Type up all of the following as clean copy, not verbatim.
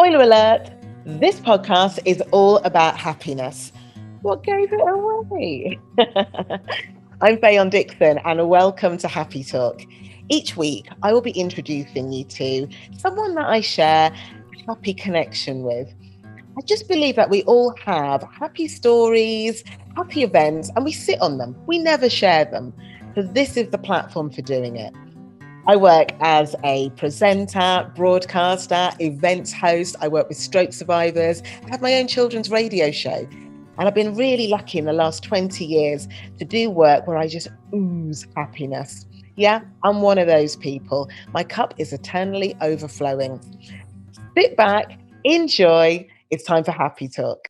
Spoiler alert, this podcast is all about happiness. What gave it away? I'm Fayon Dixon and welcome to Happy Talk. Each week, I will be introducing you to someone that I share a happy connection with. I just believe that we all have happy stories, happy events, and we sit on them. We never share them. So this is the platform for doing it. I work as a presenter, broadcaster, events host. I work with stroke survivors. I have my own children's radio show. And I've been really lucky in the last 20 years to do work where I just ooze happiness. Yeah, I'm one of those people. My cup is eternally overflowing. Sit back, enjoy. It's time for Happy Talk.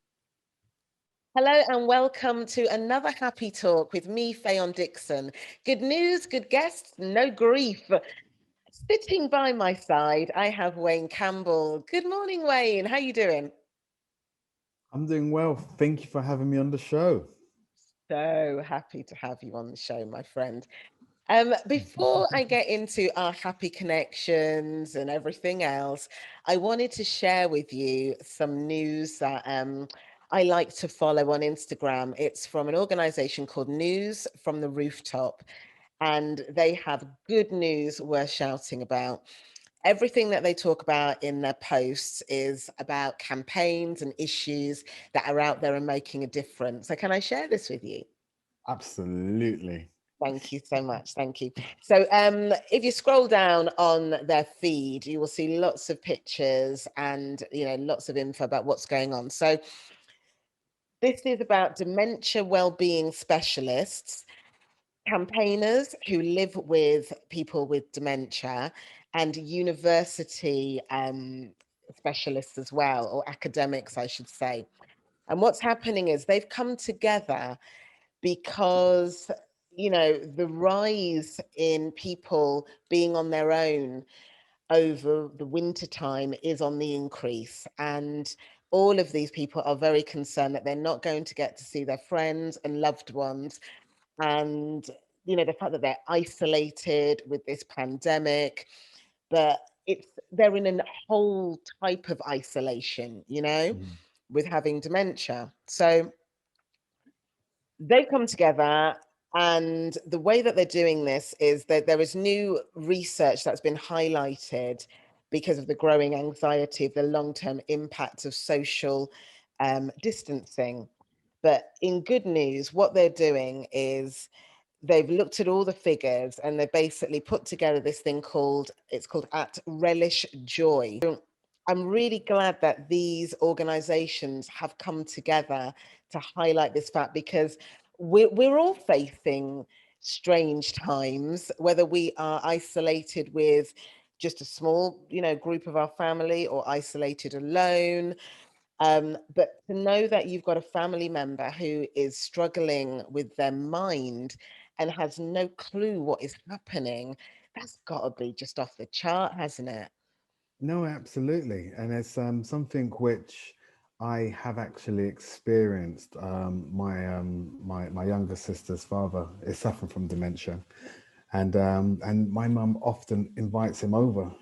Hello and welcome to another Happy Talk with me, Fayon Dixon. Good news, good guests, no grief. Sitting by my side, I have Wayne Campbell. Good morning, Wayne. How you doing? I'm doing well. Thank you for having me on the show. So happy to have you on the show, my friend. Before I get into our happy connections and everything else, I wanted to share with you some news that I like to follow on Instagram. It's from an organization called News from the Rooftop, and they have good news worth shouting about. Everything that they talk about in their posts is about campaigns and issues that are out there and making a difference. So, can I share this with you? Absolutely. Thank you so much. Thank you. So, if you scroll down on their feed, you will see lots of pictures and lots of info about what's going on. So, this is about dementia wellbeing specialists, campaigners who live with people with dementia, and university specialists as well, or academics, I should say. And what's happening is they've come together because the rise in people being on their own over the winter time is on the increase, and all of these people are very concerned that they're not going to get to see their friends and loved ones, and the fact that they're isolated with this pandemic, but they're in a whole type of isolation, Mm. with having dementia. So they've come together, and the way that they're doing this is that there is new research that's been highlighted because of the growing anxiety of the long-term impact of social distancing. But in good news, what they're doing is they've looked at all the figures and they basically put together this thing called At Relish Joy. I'm really glad that these organizations have come together to highlight this fact, because we're all facing strange times, whether we are isolated with just a small group of our family or isolated alone. But to know that you've got a family member who is struggling with their mind and has no clue what is happening, that's got to be just off the chart, hasn't it? No, absolutely. And it's something which I have actually experienced. My younger sister's father is suffering from dementia, and my mum often invites him over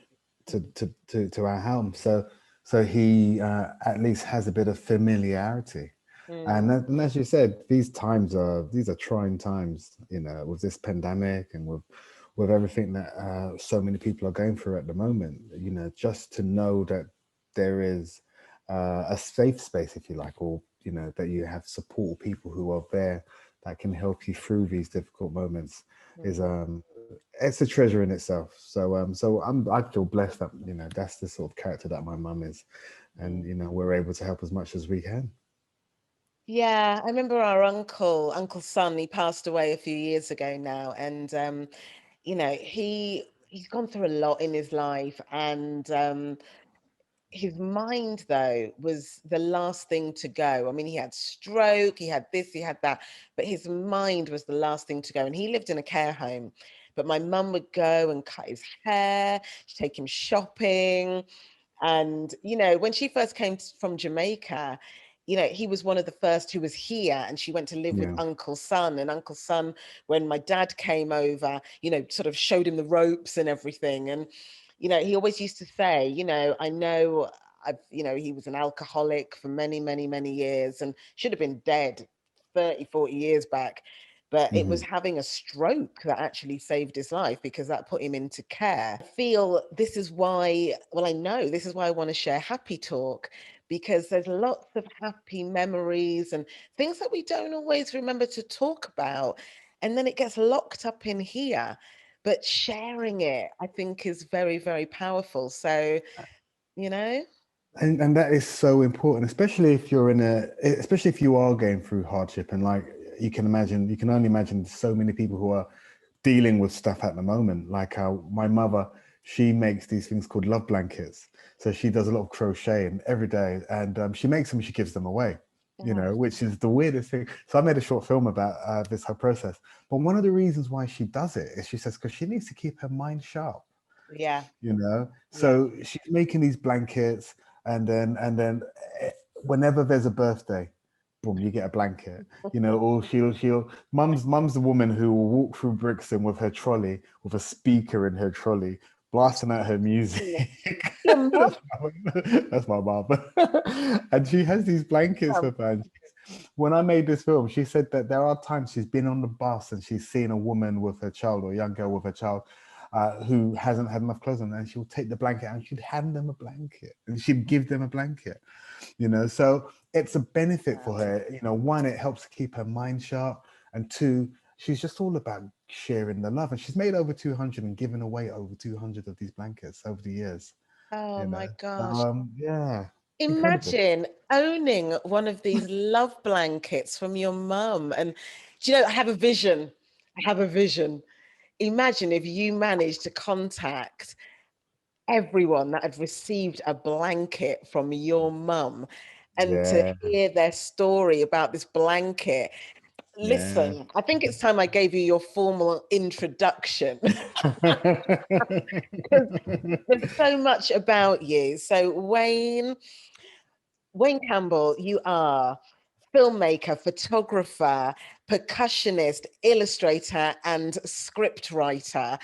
to our home. So he at least has a bit of familiarity. And, Mm, and as you said, these are trying times, with this pandemic and with everything that so many people are going through at the moment. Just to know that there is a safe space, if you like, or that you have support people who are there that can help you through these difficult moments is mm. it's a treasure in itself. I feel blessed that that's the sort of character that my mum is, and Mm. we're able to help as much as we can. Yeah, I remember our Uncle Son, he passed away a few years ago now. And he's gone through a lot in his life. And his mind, though, was the last thing to go. I mean, he had stroke, he had this, he had that, but his mind was the last thing to go. And he lived in a care home. But my mum would go and cut his hair, she'd take him shopping. And, when she first came from Jamaica, he was one of the first who was here, and she went to live with Yeah, Uncle Son. And Uncle Son, when my dad came over, sort of showed him the ropes and everything. And, he always used to say, I know he was an alcoholic for many, many, many years and should have been dead 30, 40 years back. But it was having a stroke that actually saved his life, because that put him into care. I feel this is why, I know this is why I want to share Happy Talk, because there's lots of happy memories and things that we don't always remember to talk about. And then it gets locked up in here. But sharing it, I think, is very, very powerful. So, And that is so important, especially if you're especially if you are going through hardship, and like you can only imagine so many people who are dealing with stuff at the moment. Like my mother, she makes these things called love blankets. So she does a lot of crocheting every day, and she makes them, she gives them away, which is the weirdest thing. So I made a short film about this whole process. But one of the reasons why she does it is, she says, because she needs to keep her mind sharp. Yeah. So she's making these blankets, and then whenever there's a birthday, boom, you get a blanket, or mum's the woman who will walk through Brixton with her trolley, with a speaker in her trolley, blasting out her music. That's my mom. And she has these blankets for her. When I made this film, she said that there are times she's been on the bus and she's seen a woman with her child, or a young girl with her child, who hasn't had enough clothes on, and she'll take the blanket and she'd hand them a blanket, and she'd give them a blanket, so it's a benefit for her. One, it helps to keep her mind sharp, and two, she's just all about sharing the love, and she's made over 200 and given away over 200 of these blankets over the years. My gosh. Yeah. Imagine owning one of these love blankets from your mum. And I have a vision. Imagine if you managed to contact everyone that had received a blanket from your mum, and to hear their story about this blanket. Listen, I think it's time I gave you your formal introduction. There's so much about you. So Wayne Campbell, you are filmmaker, photographer, percussionist, illustrator, and script writer.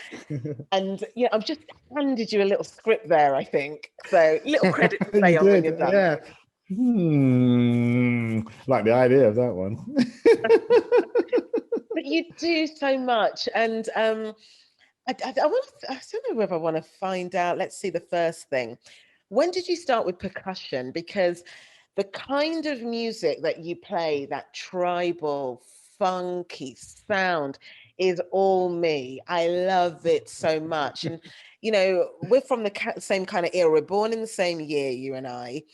And I've just handed you a little script there, I think. So little credit to Fayon when you're done. Yeah. Like the idea of that one. But you do so much. And I don't know whether I want to find out. Let's see, the first thing. When did you start with percussion? Because the kind of music that you play, that tribal, funky sound, is all me. I love it so much. And, we're from the same kind of era. We're born in the same year, you and I.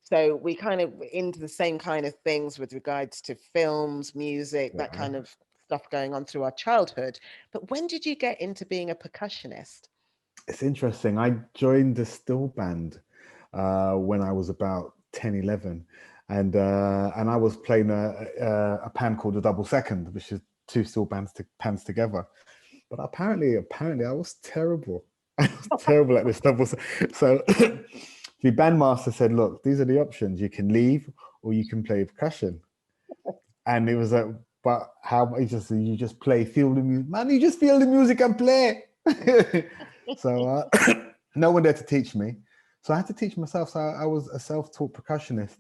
So we kind of into the same kind of things with regards to films, music, that kind of stuff going on through our childhood. But when did you get into being a percussionist? It's interesting. I joined the still band when I was about 10, 11. And I was playing a band called the Double Second, which is two still bands together. But apparently I was terrible. I was terrible at this double. So the bandmaster said, "Look, these are the options. You can leave, or you can play percussion." And it was like, "But how?" You just play, feel the music, man. You just feel the music and play. So no one there to teach me, so I had to teach myself. So I was a self-taught percussionist.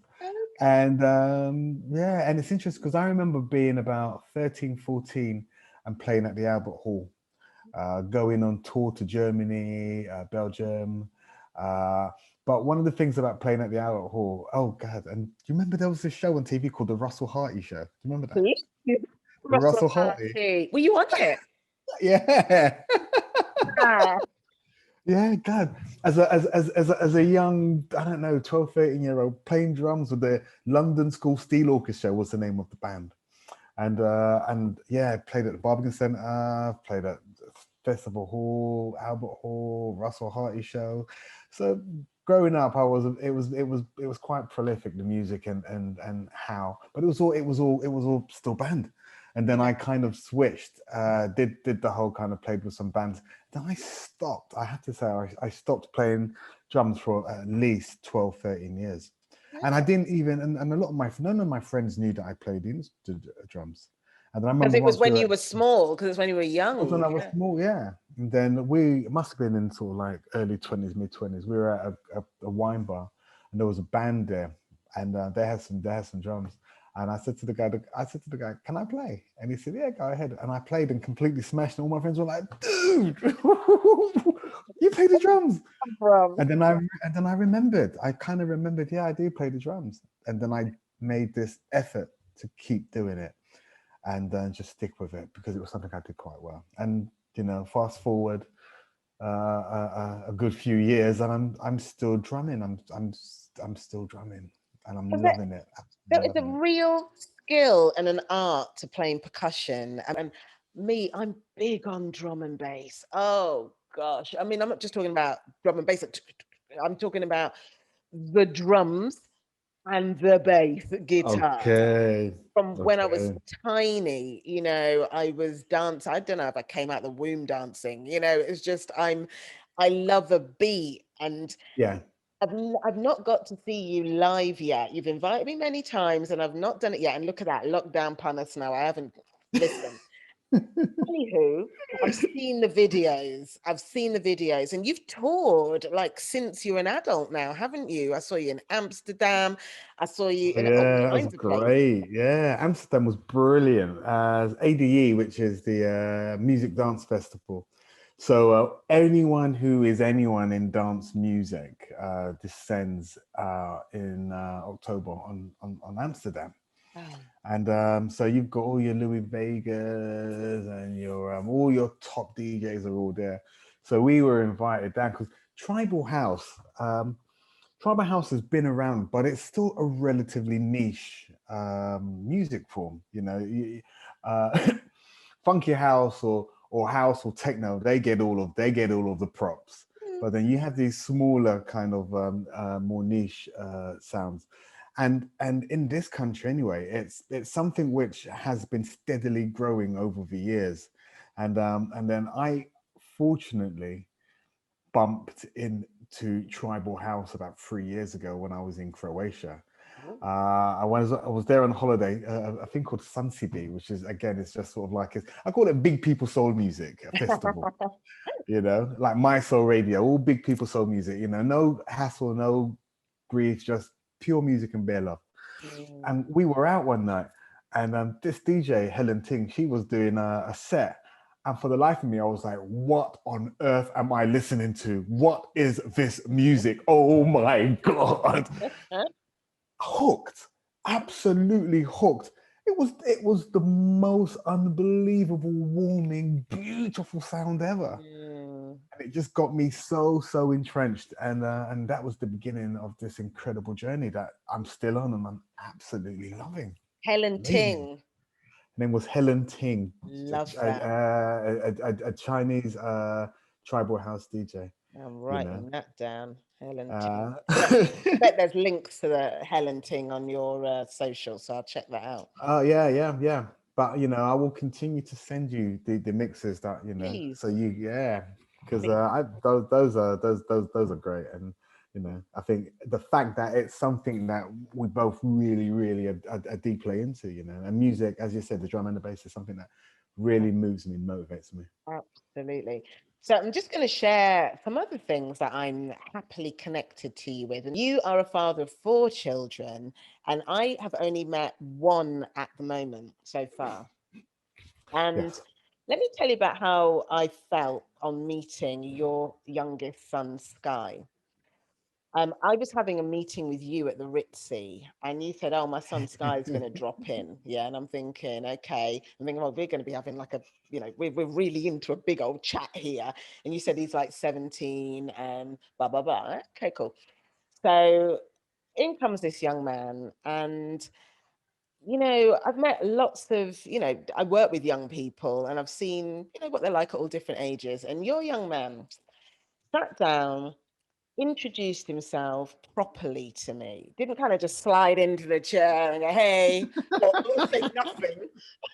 And and it's interesting because I remember being about 13, 14 and playing at the Albert Hall, going on tour to Germany, Belgium. But one of the things about playing at the Albert Hall, oh God, and do you remember there was this show on TV called The Russell Harty Show? Do you remember that? Russell Harty. Were you on it? Yeah. Yeah, God. As a young, I don't know, 12, 13-year-old, playing drums with the London School Steel Orchestra was the name of the band. And played at the Barbican Centre, played at Festival Hall, Albert Hall, Russell Harty Show. So growing up, it was quite prolific, the music and how, but it was all still band. And then I kind of switched, did the whole kind of played with some bands. Then I stopped. I have to say, I stopped playing drums for at least 12, 13 years. And I didn't even, and none of my friends knew that I played drums. And then I remember because it was when you were small, because it's when you were young. It was when I was small, yeah. And then we must have been in sort of like early 20s, mid 20s. We were at a wine bar, and there was a band there, and they had some drums. And I said to the guy, "Can I play?" And he said, "Yeah, go ahead." And I played and completely smashed. And all my friends were like, "Dude, you play the drums!" From And then I remembered. I kind of remembered. Yeah, I do play the drums. And then I made this effort to keep doing it and then just stick with it because it was something I did quite well. And fast forward a good few years, and I'm still drumming. I'm still drumming, and I'm loving it. there Absolutely is a loving it. real skill and an art to playing percussion. And me, I'm big on drum and bass. Oh gosh. I mean, I'm not just talking about drum and bass. I'm talking about the drums and the bass guitar. Okay. From when I was Okay. tiny, I was dancing. I don't know if I came out the womb dancing. It's just I love a beat, and Yeah. I've not got to see you live yet. You've invited me many times, and I've not done it yet. And look at that lockdown upon us now. I haven't listened. Anywho, I've seen the videos. I've seen the videos, and you've toured like since you're an adult now, haven't you? I saw you in Amsterdam. I saw you Oh, in all yeah, that was kinds of places. great. Yeah, Amsterdam was brilliant. ADE, which is the Music Dance Festival. So anyone who is anyone in dance music descends in October on Amsterdam. Oh, And so you've got all your Louis Vegas and your all your top DJs are all there. So we were invited down because Tribal House. Tribal House has been around, but it's still a relatively niche music form. Funky house or house or techno, they get all of the props. mm, But then you have these smaller kind of more niche sounds, and in this country anyway, it's something which has been steadily growing over the years, and then I fortunately bumped into tribal house about 3 years ago when I was in Croatia. mm. I was there on holiday, a thing called Sunsibi, which is again, it's just sort of like I call it big people soul music, a festival. Like My Soul Radio, all big people soul music. No hassle, no grief, just pure music and bare love. Mm. And we were out one night, and this DJ Helen Ting, she was doing a set, and for the life of me, I was like, "What on earth am I listening to? What is this music? Oh my god!" Hooked, absolutely hooked. It was the most unbelievable, warming, beautiful sound ever, Mm. and it just got me so entrenched, and that was the beginning of this incredible journey that I'm still on, and I'm absolutely loving. Helen Amazing. Ting, Her name was Helen Ting, love that. a Chinese tribal house DJ. I'm You know. writing that down. Helen Ting. Uh, I bet there's links to the Helen Ting on your social, so I'll check that out. oh yeah, yeah, yeah. But I will continue to send you the mixes that so Please, yeah, because please. those are great, and I think the fact that it's something that we both really really are deeply into, and music, as you said, the drum and the bass is something that really moves me and motivates me. Absolutely. So I'm just going to share some other things that I'm happily connected to you with. And you are a father of 4 children, and I have only met one at the moment so far. And Yes. let me tell you about how I felt on meeting your youngest son, Skye. I was having a meeting with you at the Ritzy, and you said, "Oh, my son Skye is going to drop in." Yeah, and I'm thinking, okay, I'm thinking, well, we're going to be having like we're really into a big old chat here. And you said he's like 17 and blah blah blah. Okay, cool. So in comes this young man, and I've met lots of, I work with young people, and I've seen, what they're like at all different ages. And your young man sat down, introduced himself properly to me. Didn't kind of just slide into the chair and go, "Hey," or say nothing.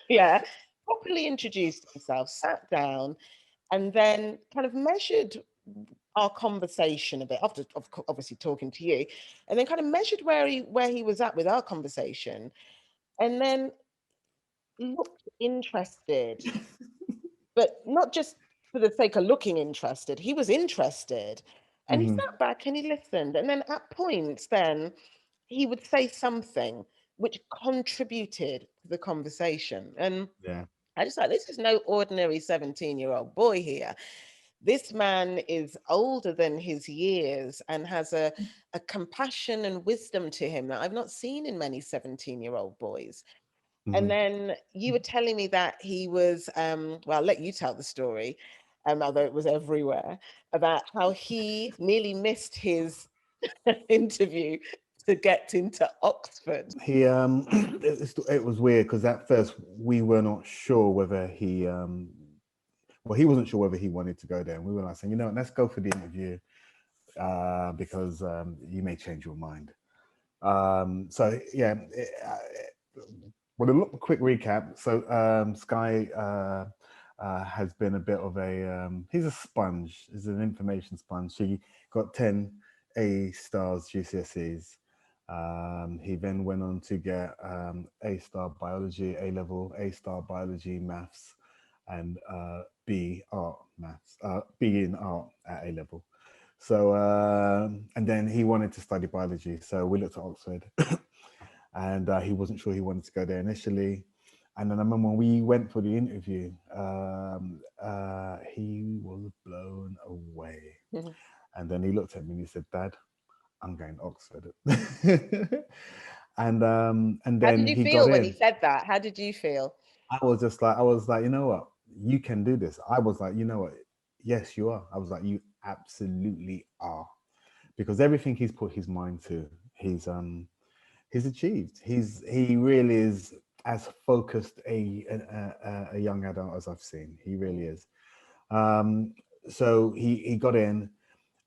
Yeah, properly introduced himself, sat down, and then kind of measured our conversation a bit after, obviously talking to you, and then kind of measured where he was at with our conversation, and then looked interested, but not just for the sake of looking interested. He was interested. And he sat back and he listened. And then at points, then he would say something which contributed to the conversation. And Yeah. I just like, this is no ordinary 17-year-old boy here. This man is older than his years and has a compassion and wisdom to him that I've not seen in many 17-year-old boys. And then you were telling me that he was, well, I'll let you tell the story, although it was everywhere, about how he nearly missed his interview to get into Oxford. He it was weird because at first we were not sure whether he well, he wasn't sure whether he wanted to go there, and we were like saying, you know, let's go for the interview because you may change your mind. So yeah, well, a quick recap. So Skye has been a bit of a he's a sponge. He's an information sponge. He got 10 A stars GCSEs. He then went on to get A star biology A level, A star biology maths, and B art maths, B in art at A level. So and then he wanted to study biology, so we looked at Oxford, and he wasn't sure he wanted to go there initially. And then I remember when we went for the interview, he was blown away. And then he looked at me and he said, "Dad, I'm going to Oxford." And How then did you he feel got when he in. said that? How did you feel? I was like, you know what? You can do this. I was like, you know what? Yes, you are. I was like, you absolutely are. Because everything he's put his mind to, he's achieved. He really is as focused a young adult as I've seen. He really is. So he got in,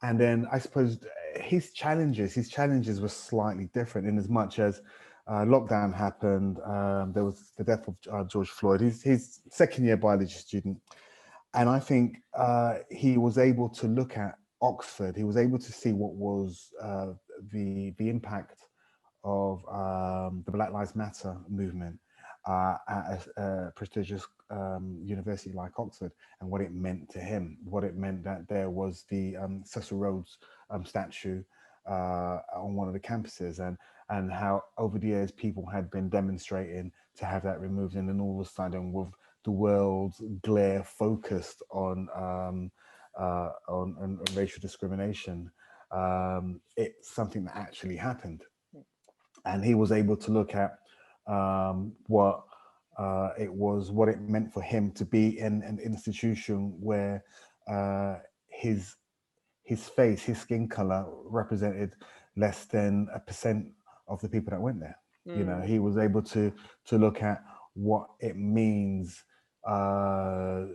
and then I suppose his challenges were slightly different in as much as lockdown happened. There was the death of George Floyd. He's second year biology student, and I think he was able to look at Oxford. He was able to see what was the impact of the Black Lives Matter movement at a prestigious university like Oxford, and what it meant to him, what it meant that there was the Cecil Rhodes statue on one of the campuses, and how over the years people had been demonstrating to have that removed, and then all of a sudden with the world's glare focused on racial discrimination, it's something that actually happened. And he was able to look at what what it meant for him to be in an institution where his face, his skin color represented less than 1% of the people that went there. You know, he was able to look at what it means to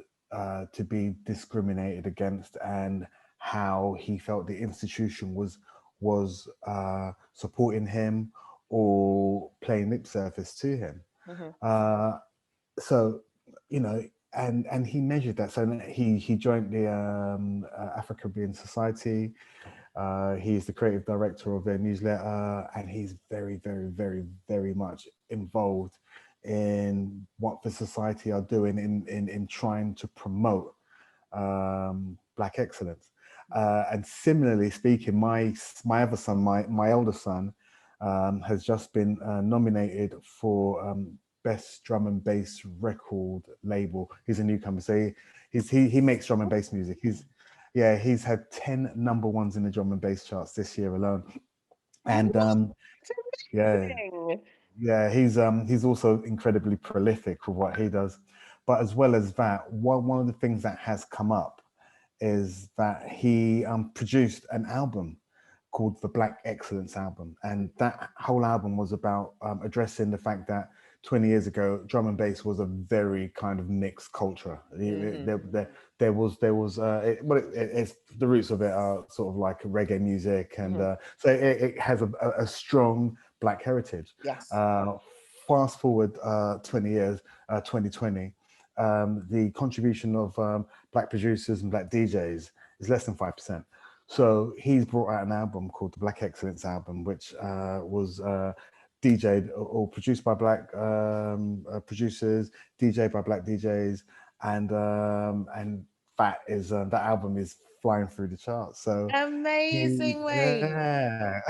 be discriminated against, and how he felt the institution was supporting him or playing lip service to him. So, you know, and he measured that. So he joined the African Caribbean Society. He's the creative director of their newsletter, and he's very, very, very, very much involved in what the society are doing in trying to promote Black excellence. And similarly speaking, my other son, my elder son, has just been nominated for best drum and bass record label. He's a newcomer, so he makes drum and bass music. He's had 10 number ones in the drum and bass charts this year alone. And he's also incredibly prolific with what he does. But as well as that, one of the things that has come up is that he produced an album called the Black Excellence Album, and that whole album was about addressing the fact that 20 years ago, drum and bass was a very kind of mixed culture. There was it's the roots of it are sort of like reggae music, and so it has a strong Black heritage. Yes. Fast forward 20 years, 2020, the contribution of Black producers and Black DJs is less than 5%. So he's brought out an album called the Black Excellence Album, which was DJ'd or produced by Black producers, DJ'd by Black DJs, and that album is flying through the charts. So Amazing, Wayne. yeah.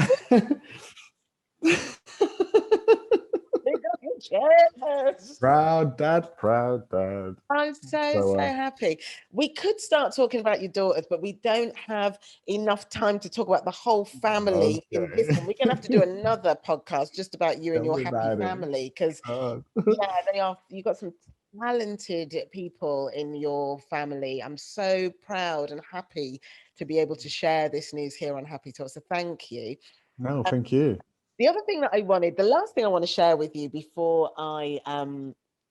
Yes. Proud dad, proud dad. I'm so, So so happy. We could start talking about your daughters, but we don't have enough time to talk about the whole family in this okay. one. We're going to have to do another podcast just about you and Tell your me happy about it. family, because, Uh, yeah, they are, you've got some talented people in your family. I'm so proud and happy to be able to share this news here on Happy Talk. So thank you. no, thank you. The other thing that the last thing I want to share with you before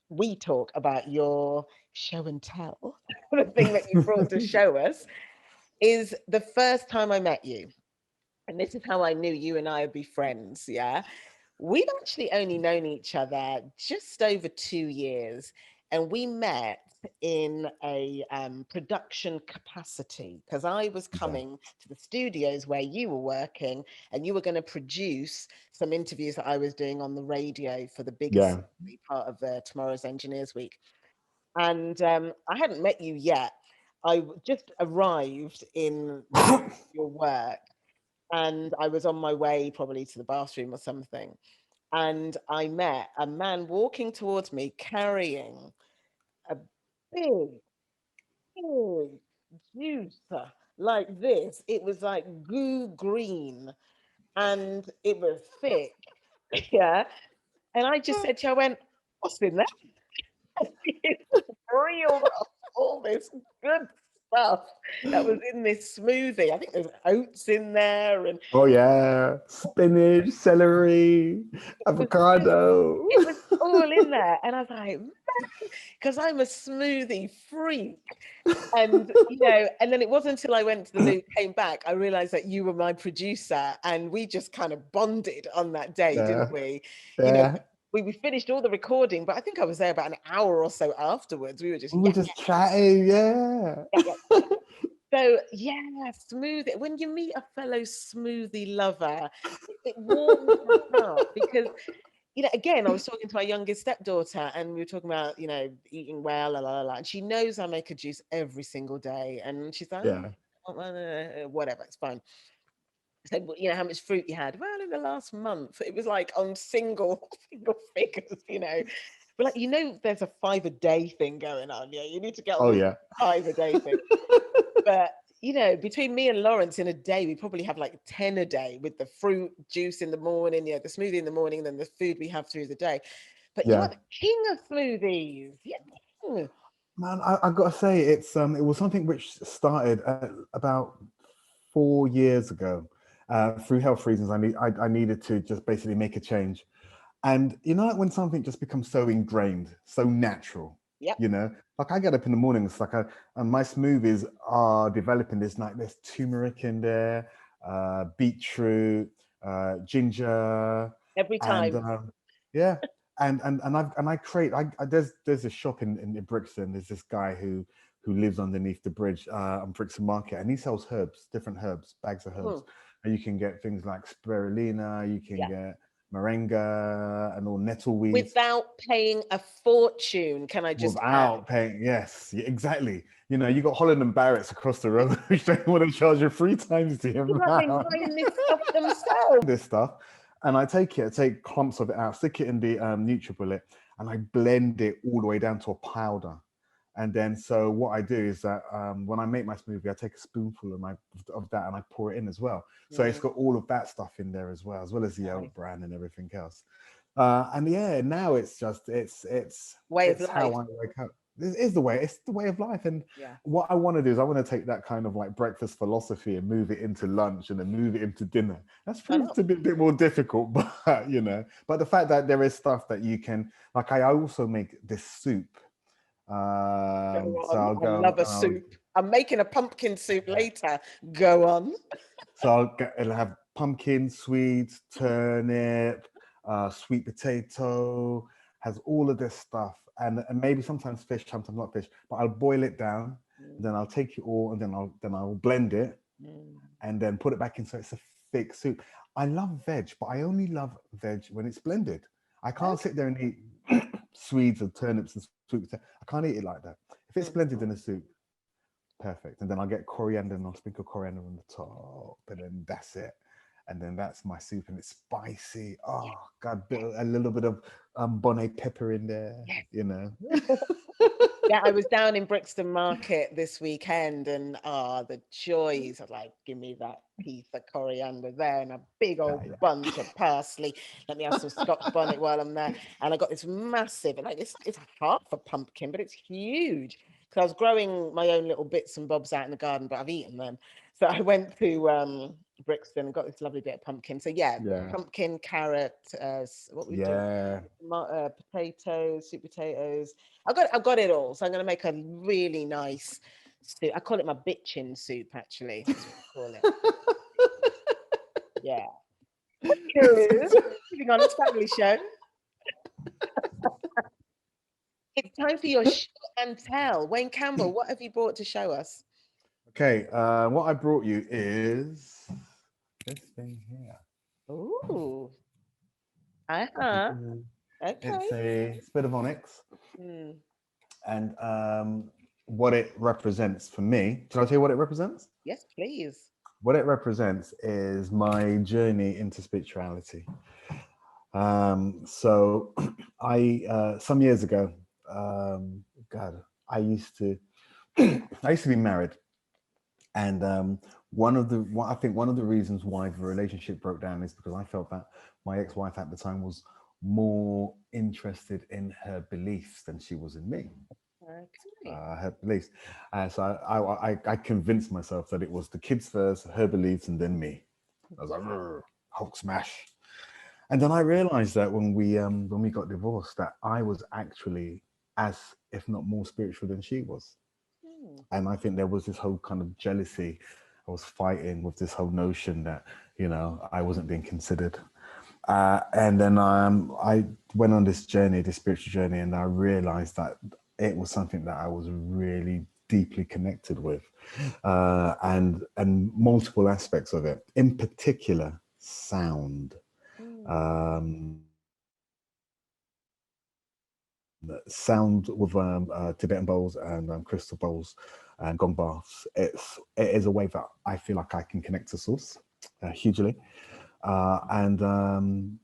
we talk about your show and tell, the thing that you brought to show us, is the first time I met you. And this is how I knew you and I would be friends. Yeah. We've actually only known each other just over 2 years, and we met in a production capacity because I was Yeah. coming to the studios where you were working, and you were going to produce some interviews that I was doing on the radio for the biggest Yeah. part of Tomorrow's Engineers Week. And I hadn't met you yet. I just arrived in your work, and I was on my way probably to the bathroom or something, and I met a man walking towards me carrying a big, big juicer like this. It was like goo green and it was thick. Yeah. And I just said to you, I went, what's in there? It's reeled up all this good stuff that was in this smoothie. I think there's oats in there, and Oh yeah, spinach, celery, avocado. it was all in there. And I was like, because I'm a smoothie freak. And, and then it wasn't until I went to the loo, came back, I realized that you were my producer, and we just kind of bonded on that day, Yeah, didn't we? yeah. We finished all the recording, but I think I was there about an hour or so afterwards. We were just, We were just chatting. Yeah. yeah. So, yeah, smoothie. When you meet a fellow smoothie lover, it warms my heart because again, I was talking to my youngest stepdaughter, and we were talking about, eating well, la, la, la, la. And she knows I make a juice every single day. And she's like, Yeah. whatever, it's fine. I said, well, how much fruit you had? Well, in the last month, it was like on single figures, But there's a 5 a day thing going on. Yeah, you need to get on Oh the yeah. 5 a day thing. But between me and Lawrence in a day, we probably have like 10 a day with the fruit juice in the morning, the smoothie in the morning, then the food we have through the day. But you are Yeah. the king of smoothies. Yeah. Man, I gotta say, it was something which started about 4 years ago. Through health reasons, I needed to just basically make a change. And like when something just becomes so ingrained, so natural, Yep. like I get up in the morning, it's like and my smoothies are developing this, like there's turmeric in there, beetroot, ginger, Every and time. yeah, there's a shop in Brixton. There's this guy who lives underneath the bridge on Brixton Market, and he sells herbs, different herbs, bags of herbs, and you can get things like spirulina, you can get moringa and all nettle weeds without paying a fortune, can I just add? without paying. Yes, exactly. You got Holland and Barrett's across the road which don't want to charge you 3 times the Like they amount. buying this stuff themselves. This stuff, and I take clumps of it out, stick it in the NutriBullet, and I blend it all the way down to a powder. And then, so what I do is that when I make my smoothie, I take a spoonful of that and I pour it in as well. So it's got all of that stuff in there as well as the oat bran and everything else. And yeah, now it's just it's way of how life. I wake up. It's the way of life. And what I want to do is I want to take that kind of like breakfast philosophy and move it into lunch and then move it into dinner. That's proved to be a bit more difficult, but but the fact that there is stuff that you can, like, I also make this soup. So I'll go. I love a soup. I'm making a pumpkin soup later. Go on. So it'll have pumpkin, sweet, turnip, sweet potato, has all of this stuff, and maybe sometimes fish, sometimes not fish. But I'll boil it down, then I'll take it all, and then I'll blend it, and then put it back in. So it's a thick soup. I love veg, but I only love veg when it's blended. I can't sit there and eat swedes and turnips and sweet potato. I can't eat it like that. If it's blended in a soup, Perfect. And then I'll get coriander and I'll sprinkle coriander on the top, and then that's it. And then that's my soup, and it's spicy. Yeah, Oh God, a little bit of bonnet pepper in there, yeah. you know. Yeah, I was down in Brixton Market this weekend, and the joys of like, give me that piece of coriander there and a big Yeah, old bunch of parsley. Let me have some Scotch bonnet while I'm there. And I got this massive, and like it's half a pumpkin, but it's huge. Because I was growing my own little bits and bobs out in the garden, but I've eaten them. So I went to Brixton and got this lovely bit of pumpkin. So yeah, yeah, pumpkin, carrot, what we do, yeah. potatoes, sweet potatoes. I've got it all. So I'm going to make a really nice soup. I call it my bitchin soup, actually. That's what I call it. Yeah. Good. Moving on, it's family show. It's time for your show and tell. Wayne Campbell, what have you brought to show us? Okay, what I brought you is this thing here. Ooh. Uh-huh. Okay. It's a bit of onyx, Mm. and what it represents for me. Did I tell you what it represents? Yes, please. What it represents is my journey into spirituality. So I some years ago, God, I used to I used to be married, and I think one of the reasons why the relationship broke down is because I felt that my ex-wife at the time was more interested in her beliefs than she was in me. Okay. Her beliefs. So I convinced myself that it was the kids first, her beliefs, and then me. I was like, Hulk smash. And then I realized that when we got divorced, that I was actually as, if not more spiritual than she was. Hmm. And I think there was this whole kind of jealousy. I was fighting with this whole notion that, you know, I wasn't being considered. And then I went on this journey, this spiritual journey, and I realized that it was something that I was really deeply connected with, and multiple aspects of it. In particular, sound. Hmm. Um, Sound with Tibetan bowls and crystal bowls and gong baths. It is a way that I feel like I can connect to source hugely, and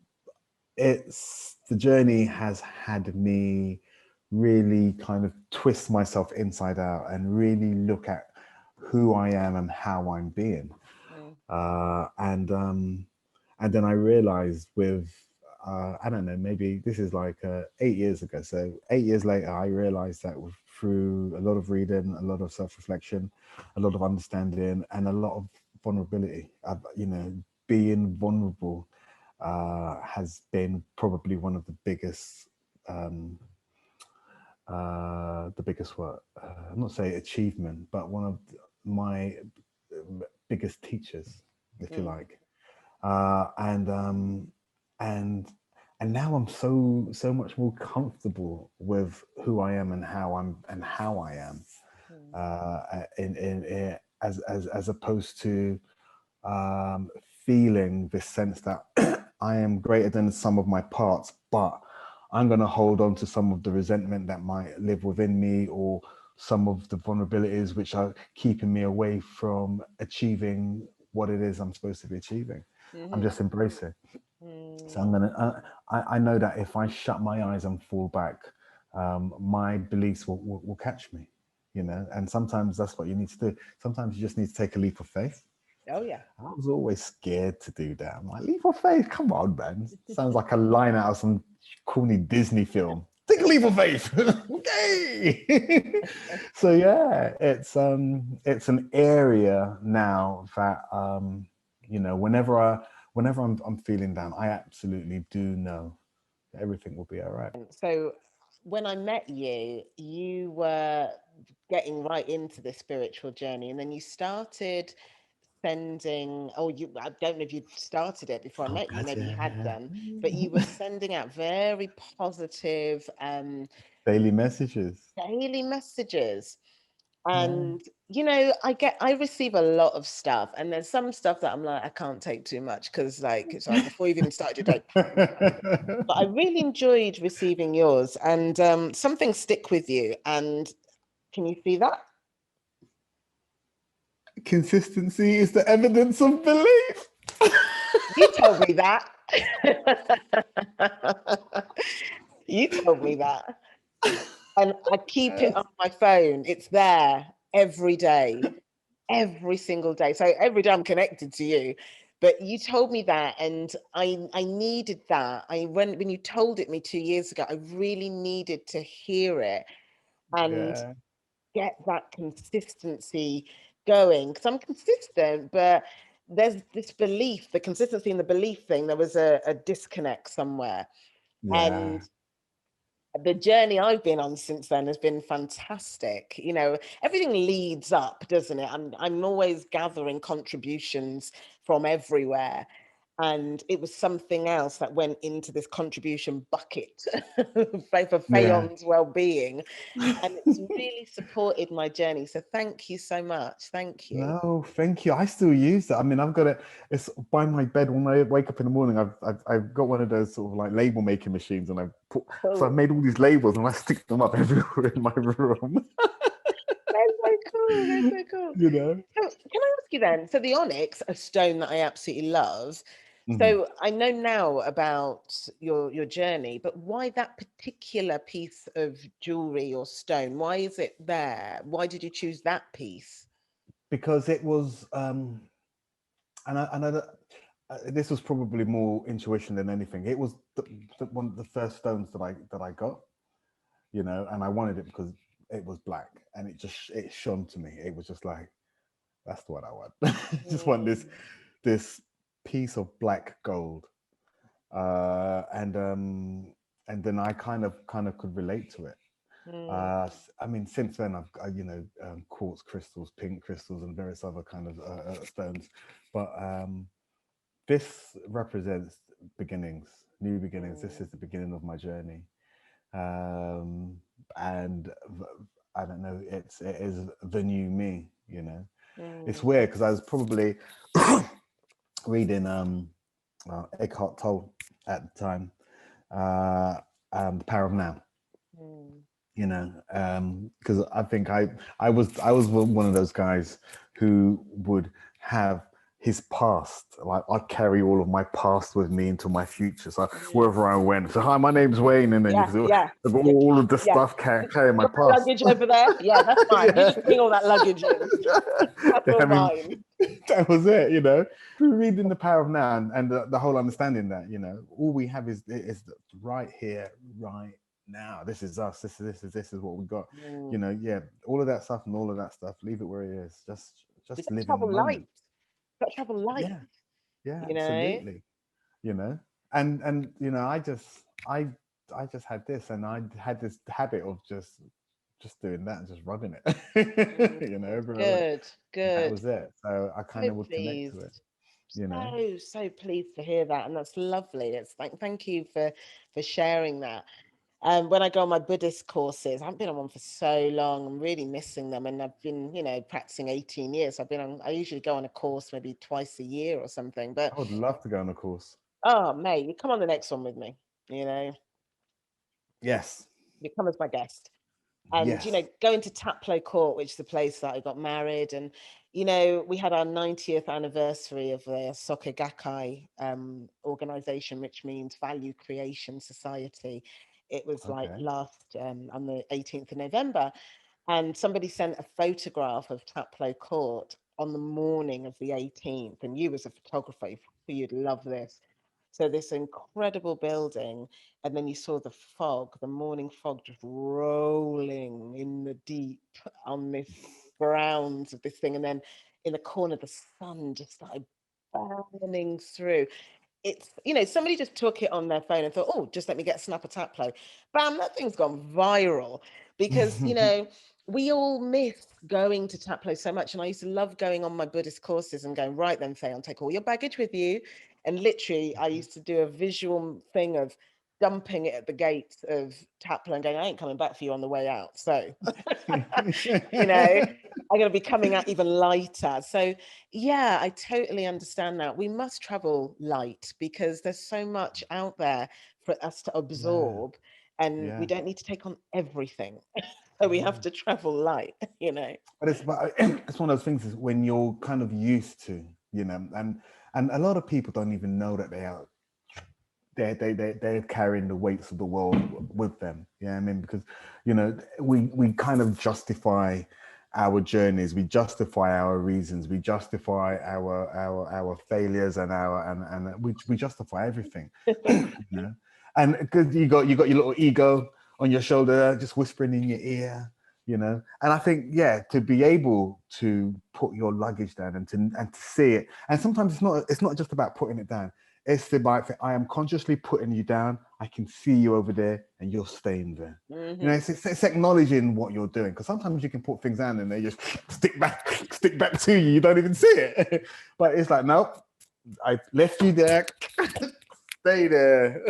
it's the journey has had me really kind of twist myself inside out and really look at who I am and how I'm being. Hmm. And then I realized with I don't know, maybe this is like 8 years ago. So 8 years later, I realized that through a lot of reading, a lot of self-reflection, a lot of understanding, and a lot of vulnerability. You know, being vulnerable has been probably one of um, the biggest what I'm not saying achievement, but one of my biggest teachers, if you Hmm. like. And and now I'm so much more comfortable with who I am and how I am, Hmm. in as opposed to feeling this sense that I am greater than the sum of my parts, but I'm going to hold on to some of the resentment that might live within me, or some of the vulnerabilities which are keeping me away from achieving what it is I'm supposed to be achieving. I'm Hmm. just embracing. So Hmm. I'm gonna. I know that if I shut my eyes and fall back, my beliefs will catch me. You know, and sometimes that's what you need to do. Sometimes you just need to take a leap of faith. Oh, yeah. I was always scared to do that. I'm like, leap of faith, come on, man. Sounds like a line out of some corny Disney film. Take a leap of faith. Okay. So yeah, it's an area now that you know, whenever I'm feeling down, I absolutely do know that everything will be all right. So when I met you, you were getting right into the spiritual journey, and then you started sending, oh, I don't know if you started it before I Oh met you, God, maybe you had yeah. done, but you were sending out very positive Daily messages. daily messages. Yeah. And I receive a lot of stuff, and there's some stuff that I'm like, I can't take too much, because like it's like before you've even started your day. But I really enjoyed receiving yours, and some things stick with you. And can you see that? Consistency is the evidence of belief. You told me that. You told me that. And I keep it on my phone. It's there every day, every single day. So every day I'm connected to you. But you told me that, and I needed that. When you told it me 2 years ago, I really needed to hear it and Yeah, get that consistency going. Because I'm consistent, but there's this belief, the consistency and the belief thing. There was a disconnect somewhere, yeah, and the journey I've been on since then has been fantastic. You know, everything leads up, doesn't it? I'm always gathering contributions from everywhere. And it was something else that went into this contribution bucket for yeah. Fayon's well-being. And it's really supported my journey. So thank you so much. Thank you. No, thank you. I still use that. I mean, I've got it. It's by my bed when I wake up in the morning. I've got one of those sort of like label making machines, and I've Cool. made all these labels, and I stick them up everywhere in my room. That's so cool. That's so cool. You know. So can I ask you then? So the onyx, a stone that I absolutely love. Mhm. So I know now about your journey, but why that particular piece of jewelry or stone? Why is it there? Why did you choose that piece? Because it was, this was probably more intuition than anything. It was one of the first stones that I got, you know, and I wanted it because it was black and it shone to me. It was just like, that's what I want. Just want Mm, this piece of black gold, and then I kind of could relate to it. mm, I mean, since then quartz crystals, pink crystals, and various other kind of stones, but this represents beginnings, new beginnings. This mm, is the beginning of my journey, um, and I don't know. It is the new me. You know, it's mm, weird because I was probably reading Eckhart Tolle at the time, The Power of Now. mm. You know, because I think I was one of those guys who would have his past, like I'd carry all of my past with me into my future. So Mm. wherever I went, so hi, my name's Wayne, and then you Yeah, can see yeah, yeah, all of the yeah. stuff carry You my got my past. luggage over there? Yeah, that's fine. You Yeah. just bring all that luggage in. That's all I mean, mine. that was it, you know. Through reading The Power of Now and the whole understanding that, you know, all we have is right here, right now. This is us. This is what we got. You Mm. know, yeah, all of that stuff and all of that stuff. Leave it where it is. We've Just got to live in the travel light. moment. Got to travel light, Yeah, yeah, you know? absolutely. You know, and you know, I just had this, and I had this habit of just doing that and just rubbing it. Mm, You know, everywhere I went. good, That good. was it. So I So kind of would connect to it, pleased. you know. So pleased to hear that. And that's lovely. It's thank you for sharing that. When I go on my Buddhist courses, I haven't been on one for so long. I'm really missing them. And I've been, practicing 18 years. I usually go on a course maybe twice a year or something. But I would love to go on a course. oh, mate, you come on the next one with me. You know, Yes. you come as my guest. And Yes. going to Taplow Court, which is the place that I got married, and we had our 90th anniversary of the Soka Gakkai organization, which means Value Creation Society. It was like Okay. last on the 18th of November, and somebody sent a photograph of Taplow Court on the morning of the 18th, and you as a photographer, you'd love this. So this incredible building, and then you saw the fog, the morning fog just rolling in the deep on this grounds of this thing, and then in the corner the sun just started burning through. It's somebody just took it on their phone and thought, oh, just let me get a snap of Taplow. Bam, that thing's gone viral because we all miss going to Taplow so much. And I used to love going on my Buddhist courses and going, right then, Fayon, take all your baggage with you. And literally I used to do a visual thing of dumping it at the gates of Taplow and going, I ain't coming back for you on the way out. So I'm going to be coming out even lighter. So, yeah, I totally understand that. We must travel light because there's so much out there for us to Yeah. absorb, and we Yeah. don't need to take on everything. So we have to travel light, But it's one of those things is when you're kind of used to, and a lot of people don't even know that they're carrying the weights of the world with them. Yeah, I mean, because we kind of justify our journeys, we justify our reasons, we justify our failures and we justify everything. And because you got your little ego on your shoulder just whispering in your ear, and I think, yeah, to be able to put your luggage down and to see it, and sometimes it's not just about putting it down. It's about, I am consciously putting you down. I can see you over there, and you're staying there. Mm-hmm. It's acknowledging what you're doing, because sometimes you can put things down and they just stick back to you. You don't even see it. But it's like, nope, I left you there. Stay there.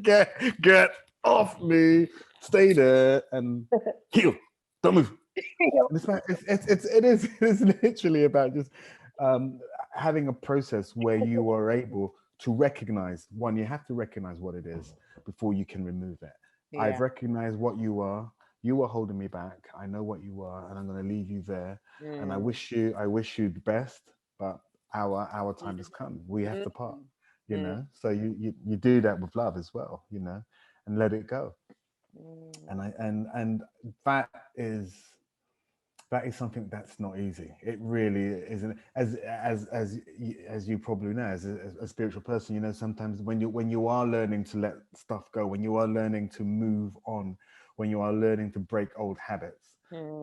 Get off me. Stay there and heal. Don't move. It is literally about just having a process where you are able to recognize, one, you have to recognize what it is before you can remove it. Yeah. I've recognized what you are holding me back. I know what you are, and I'm going to leave you there. And I wish you the best, but our time has come. We have to part, so you do that with love as well, and let it go. And that is something that's not easy. It really isn't. As you probably know, as a spiritual person, sometimes when you are learning to let stuff go, when you are learning to move on, when you are learning to break old habits,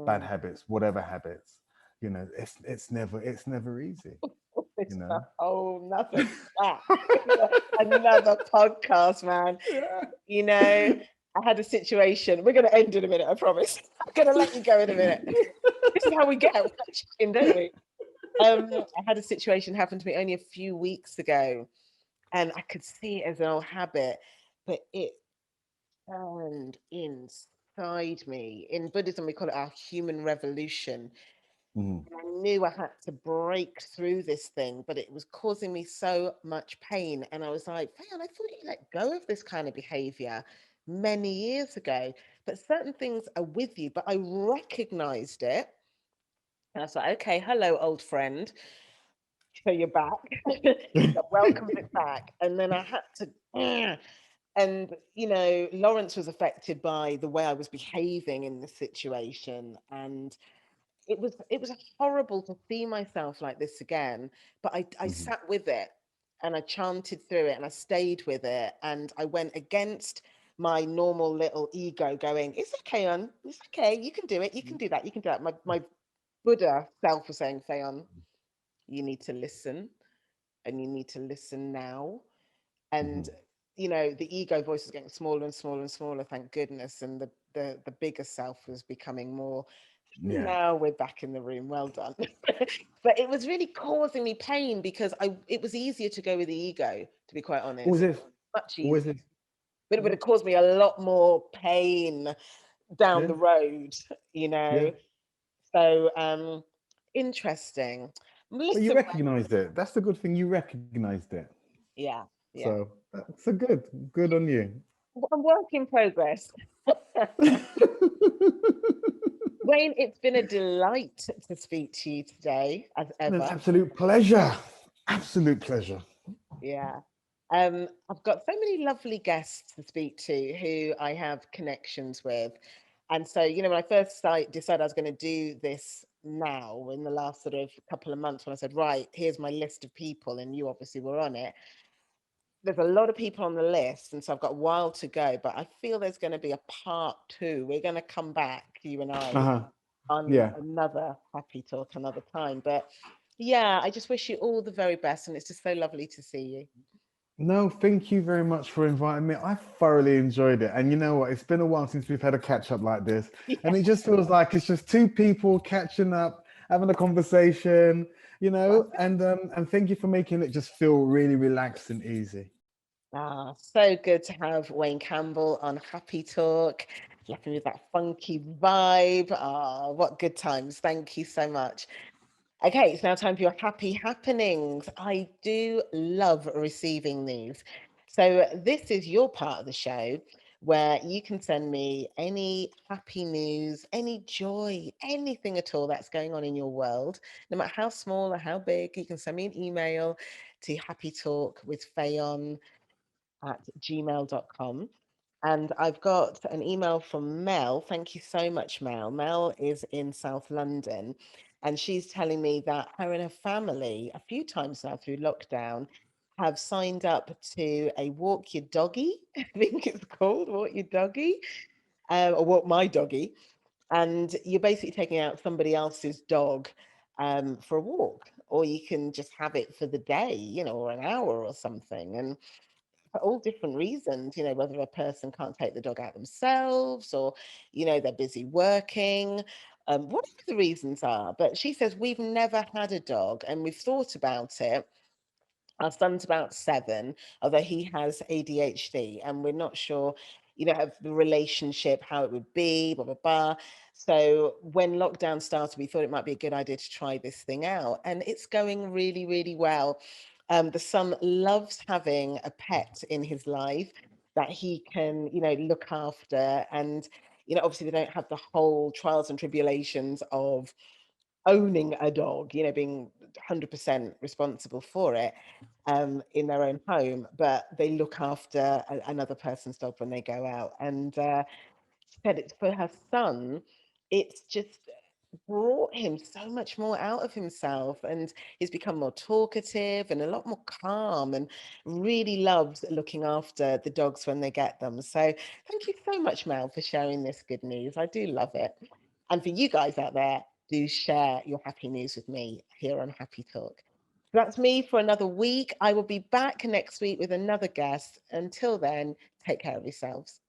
bad habits, whatever habits, it's never easy. It's a whole nother another podcast, man. Yeah. I had a situation. We're going to end in a minute, I promise. I'm going to let you go in a minute. This is how we get, don't we? I had a situation happen to me only a few weeks ago, and I could see it as an old habit, but it turned inside me. In Buddhism, we call it our human revolution. And I knew I had to break through this thing, but it was causing me so much pain. And I was like, Fayon, I thought you let go of this kind of behavior many years ago, but certain things are with you. But I recognized it. And I was like, okay, hello, old friend. So you're back. Welcome it back. And then I had to, and Lawrence was affected by the way I was behaving in this situation. And it was horrible to see myself like this again, but I sat with it, and I chanted through it, and I stayed with it, and I went against my normal little ego going, it's okay, it's okay, you can do it, you can do that, you can do that. My Buddha self was saying, Fayon, you need to listen, and you need to listen now. And the ego voice was getting smaller and smaller and smaller, thank goodness, and the bigger self was becoming more. Now we're back in the room. Well done. But it was really causing me pain because it was easier to go with the ego, to be quite honest. Much easier. But it would have caused me a lot more pain down the road, Yeah. So interesting. But you recognized it. That's the good thing. You recognized it. Yeah. So that's good on you. A work in progress. Wayne, it's been a delight to speak to you today, as ever. An absolute pleasure. Absolute pleasure. Yeah. I've got so many lovely guests to speak to who I have connections with. And so, when I first decided I was going to do this now, in the last sort of couple of months, when I said, right, here's my list of people, and you obviously were on it. There's a lot of people on the list, and so I've got a while to go, but I feel there's going to be a part 2. We're going to come back, you and I, on another happy talk another time. But yeah, I just wish you all the very best, and it's just so lovely to see you. No, thank you very much for inviting me. I thoroughly enjoyed it. And you know what? It's been a while since we've had a catch up like this. Yeah. And it just feels like it's just two people catching up, having a conversation, and thank you for making it just feel really relaxed and easy. So good to have Wayne Campbell on Happy Talk, left me with that funky vibe. What good times. Thank you so much. Okay, it's now time for your happy happenings. I do love receiving these. So this is your part of the show where you can send me any happy news, any joy, anything at all that's going on in your world, no matter how small or how big. You can send me an email to happytalkwithfayon@gmail.com. And I've got an email from Mel. Thank you so much, Mel. Mel is in South London, and she's telling me that her and her family, a few times now through lockdown, have signed up to a walk your doggy, I think it's called walk your doggy, or walk my doggy. And you're basically taking out somebody else's dog for a walk, or you can just have it for the day, or an hour or something. And for all different reasons, whether a person can't take the dog out themselves, or, they're busy working, whatever the reasons are. But she says, we've never had a dog and we've thought about it. Our son's about 7, although he has ADHD, and we're not sure, of the relationship, how it would be, blah, blah, blah. So when lockdown started, we thought it might be a good idea to try this thing out, and it's going really, really well. The son loves having a pet in his life that he can, look after. And, obviously, they don't have the whole trials and tribulations of owning a dog, being 100% responsible for it in their own home, but they look after another person's dog when they go out. And she said it's for her son, it's just brought him so much more out of himself, and he's become more talkative and a lot more calm, and really loves looking after the dogs when they get them. So thank you so much, Mel, for sharing this good news. I do love it. And for you guys out there, do share your happy news with me here on Happy Talk. So that's me for another week. I will be back next week with another guest. Until then, take care of yourselves.